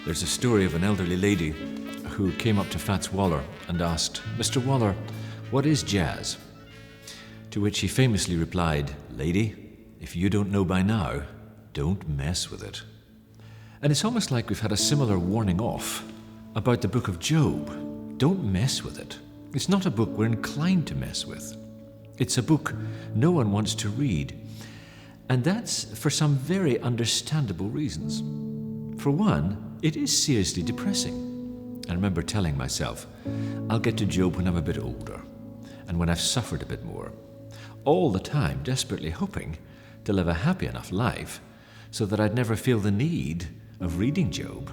There's a story of an elderly lady who came up to Fats Waller and asked, "Mr. Waller, what is jazz?" To which he famously replied, "Lady, if you don't know by now, don't mess with it." And it's almost like we've had a similar warning off about the book of Job. Don't mess with it. It's not a book we're inclined to mess with. It's a book no one wants to read. And that's for some very understandable reasons. For one, it is seriously depressing. I remember telling myself, I'll get to Job when I'm a bit older and when I've suffered a bit more. All the time desperately hoping to live a happy enough life so that I'd never feel the need of reading Job.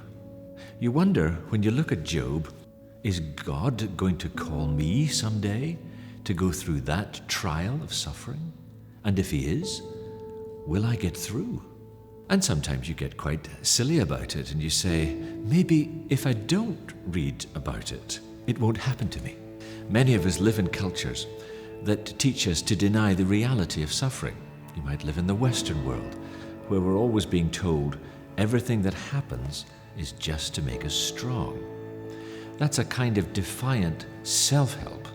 You wonder, when you look at Job, is God going to call me someday to go through that trial of suffering? And if he is, will I get through? And sometimes you get quite silly about it and you say, maybe if I don't read about it, it won't happen to me. Many of us live in cultures that teach us to deny the reality of suffering. You might live in the Western world, where we're always being told everything that happens is just to make us strong. That's a kind of defiant self-help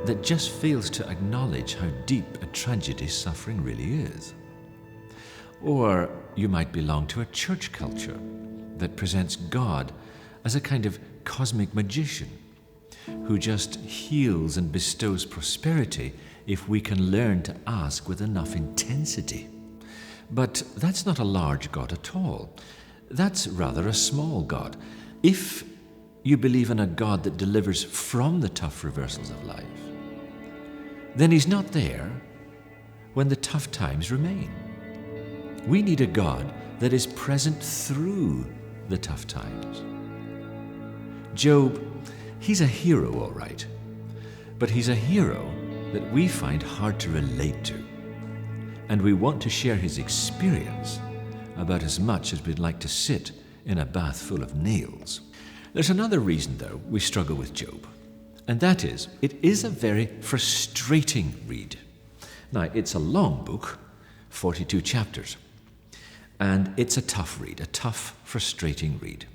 that just fails to acknowledge how deep a tragedy suffering really is. Or you might belong to a church culture that presents God as a kind of cosmic magician who just heals and bestows prosperity if we can learn to ask with enough intensity. But that's not a large God at all. That's rather a small God. If you believe in a God that delivers from the tough reversals of life, then he's not there when the tough times remain. We need a God that is present through the tough times. Job, he's a hero, all right, but he's a hero that we find hard to relate to. And we want to share his experience about as much as we'd like to sit in a bath full of nails. There's another reason, though, we struggle with Job, and that is, it is a very frustrating read. Now, it's a long book, 42 chapters, and it's a tough read, a tough, frustrating read.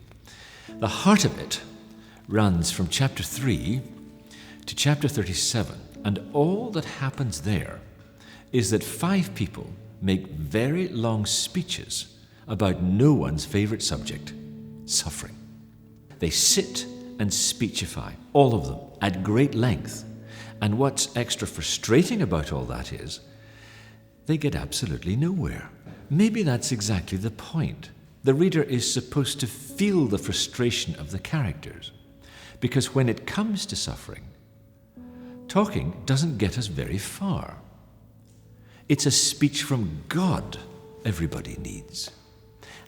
The heart of it runs from chapter 3 to chapter 37, and all that happens there is that 5 people make very long speeches about no one's favorite subject, suffering. They sit and speechify, all of them, at great length. And what's extra frustrating about all that is, they get absolutely nowhere. Maybe that's exactly the point. The reader is supposed to feel the frustration of the characters, because when it comes to suffering, talking doesn't get us very far. It's a speech from God everybody needs.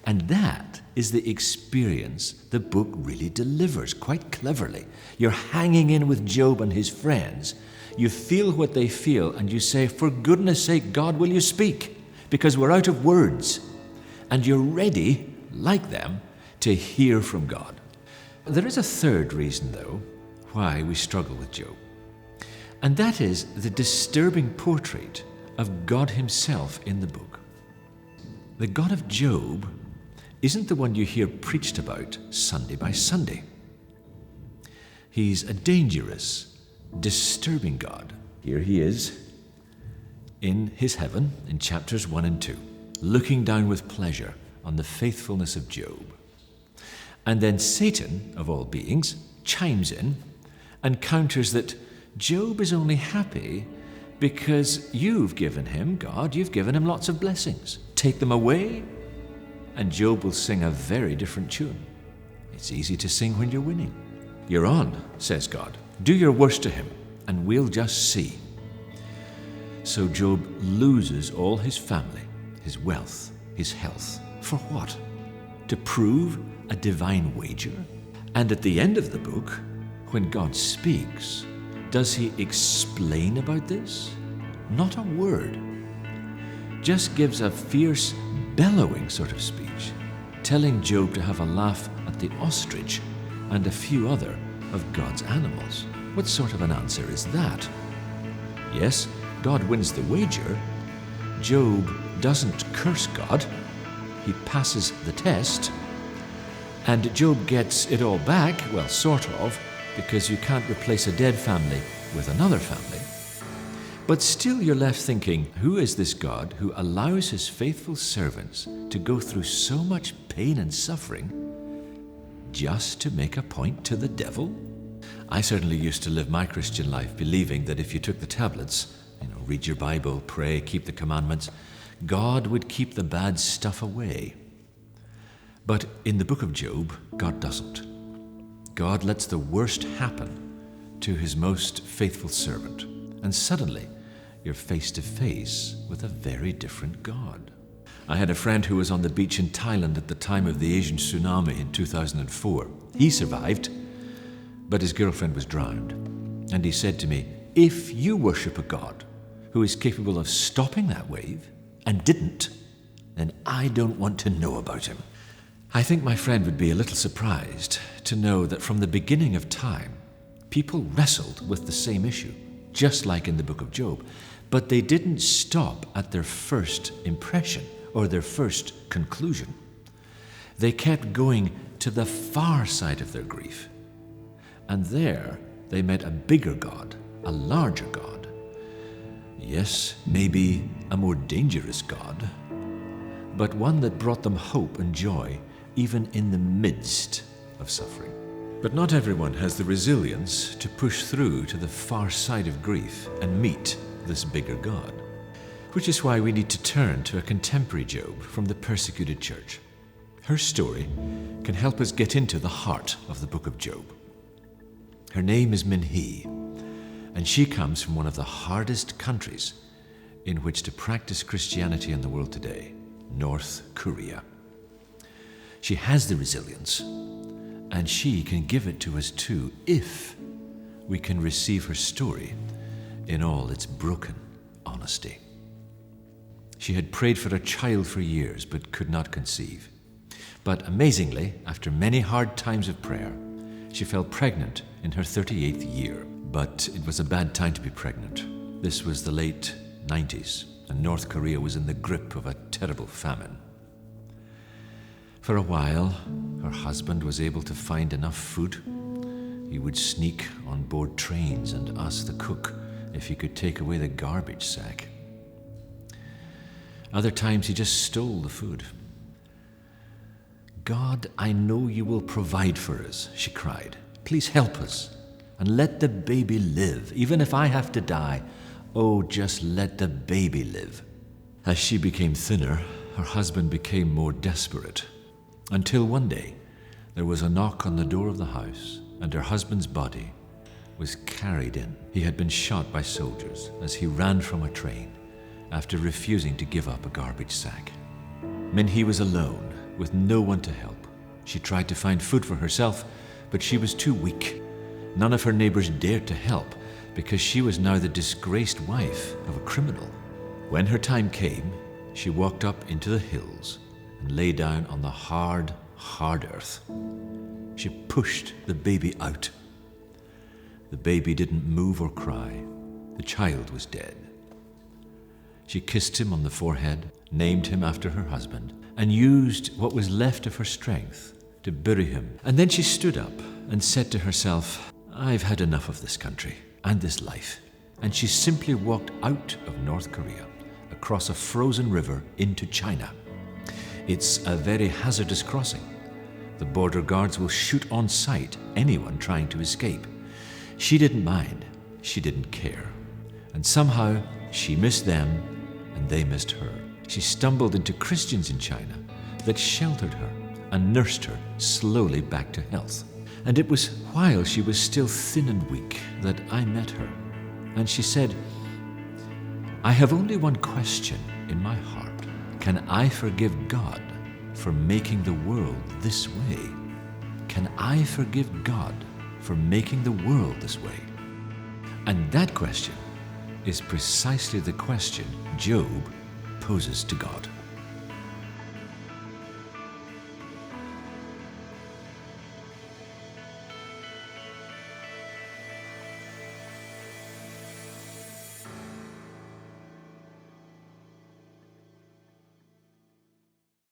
And that is the experience the book really delivers quite cleverly. You're hanging in with Job and his friends. You feel what they feel and you say, for goodness sake, God, will you speak? Because we're out of words. And you're ready, like them, to hear from God. There is a third reason, though, why we struggle with Job. And that is the disturbing portrait of God himself in the book. The God of Job isn't the one you hear preached about Sunday by Sunday. He's a dangerous, disturbing God. Here he is in his heaven in chapters 1 and 2, looking down with pleasure on the faithfulness of Job. And then Satan, of all beings, chimes in and counters that Job is only happy because you've given him, God, you've given him lots of blessings. Take them away, and Job will sing a very different tune. It's easy to sing when you're winning. You're on, says God. Do your worst to him, and we'll just see. So Job loses all his family, his wealth, his health. For what? To prove a divine wager? And at the end of the book, when God speaks, does he explain about this? Not a word. Just gives a fierce, bellowing sort of speech, telling Job to have a laugh at the ostrich and a few other of God's animals. What sort of an answer is that? Yes, God wins the wager. Job doesn't curse God. He passes the test. And Job gets it all back, well, sort of, because you can't replace a dead family with another family. But still you're left thinking, who is this God who allows his faithful servants to go through so much pain and suffering just to make a point to the devil? I certainly used to live my Christian life believing that if you took the tablets, read your Bible, pray, keep the commandments, God would keep the bad stuff away. But in the book of Job, God doesn't. God lets the worst happen to his most faithful servant. And suddenly, you're face to face with a very different God. I had a friend who was on the beach in Thailand at the time of the Asian tsunami in 2004. He survived, but his girlfriend was drowned. And he said to me, if you worship a God who is capable of stopping that wave and didn't, then I don't want to know about him. I think my friend would be a little surprised to know that from the beginning of time, people wrestled with the same issue, just like in the book of Job, but they didn't stop at their first impression or their first conclusion. They kept going to the far side of their grief. And there they met a bigger God, a larger God. Yes, maybe a more dangerous God, but one that brought them hope and joy even in the midst of suffering. But not everyone has the resilience to push through to the far side of grief and meet this bigger God, which is why we need to turn to a contemporary Job from the persecuted church. Her story can help us get into the heart of the book of Job. Her name is Min-hee, and she comes from one of the hardest countries in which to practice Christianity in the world today, North Korea. She has the resilience, and she can give it to us too if we can receive her story in all its broken honesty. She had prayed for a child for years but could not conceive. But amazingly, after many hard times of prayer, she fell pregnant in her 38th year. But it was a bad time to be pregnant. This was the late 90s, and North Korea was in the grip of a terrible famine. For a while, her husband was able to find enough food. He would sneak on board trains and ask the cook if he could take away the garbage sack. Other times he just stole the food. God, I know you will provide for us, she cried. Please help us and let the baby live. Even if I have to die, oh, just let the baby live. As she became thinner, her husband became more desperate. Until one day, there was a knock on the door of the house, and her husband's body was carried in. He had been shot by soldiers as he ran from a train after refusing to give up a garbage sack. Min-hee was alone, with no one to help. She tried to find food for herself, but she was too weak. None of her neighbors dared to help because she was now the disgraced wife of a criminal. When her time came, she walked up into the hills and lay down on the hard, hard earth. She pushed the baby out. The baby didn't move or cry. The child was dead. She kissed him on the forehead, named him after her husband, and used what was left of her strength to bury him. And then she stood up and said to herself, I've had enough of this country and this life. And she simply walked out of North Korea, across a frozen river into China. It's a very hazardous crossing. The border guards will shoot on sight anyone trying to escape. She didn't mind. She didn't care. And somehow she missed them and they missed her. She stumbled into Christians in China that sheltered her and nursed her slowly back to health. And it was while she was still thin and weak that I met her. And she said, I have only one question in my heart. Can I forgive God for making the world this way? Can I forgive God for making the world this way? And that question is precisely the question Job poses to God.